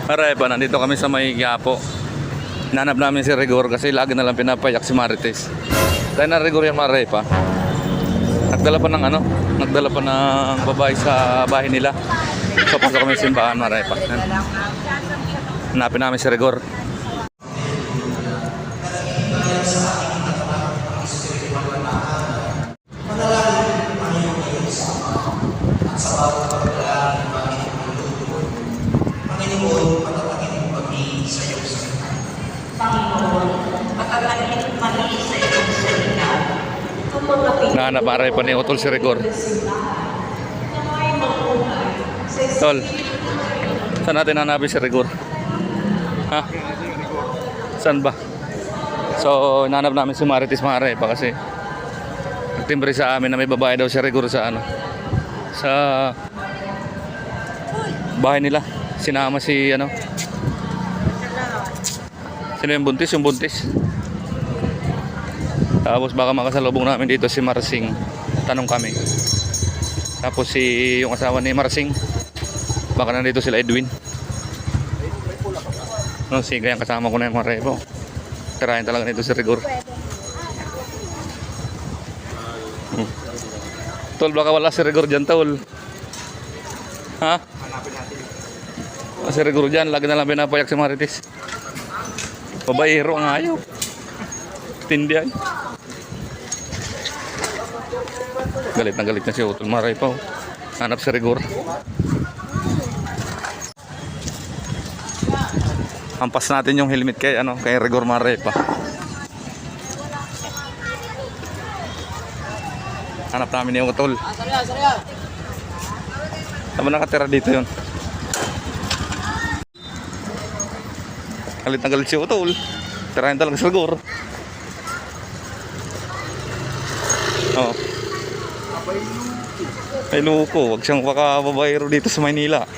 Marepa, nandito kami sa may Quiapo. Hinanap namin si Rigor kasi lagi na lang pinapayak si Marites. Dahil na Rigor yan, Marepa. Nagdala pa ng nagdala pa ng babae sa bahay nila. So pasok kami sa simbahan, Marepa. Hanapin namin si Rigor. Nahanap Marepa ni Utol si Rigor. Tol, saan natin hanapin si Rigor? Ha? Saan ba? So, nahanap namin si Marites Marepa kasi nagtimbre sa amin na may babae daw si Rigor sa sa bahay nila. Sinama si sino yung buntis? Yung buntis. Tapos baka makasalubong namin dito si Marsing. Tanong kami. Tapos yung asawa ni Marsing, baka nandito sila Edwin. Sige, yung kasama ko na yung Marepa. Tirahin talaga nito si Rigor. Tol, baka wala si Rigor dyan, Tol. Ha? Si Rigor dyan, lagi na lang pinapayak si Marites. Babaero ang ayaw. Tindihan. Galit na si Utol Marepa. Hanap si Rigor. Hampas natin yung helmet kay Rigor Marepa. Hanap namin yung Utol. Tama nakatira dito yun. Galit na galit si Utol. Tirahin talaga si Rigor. Oh. Ay luko, wag siyang makababayro dito sa Maynila.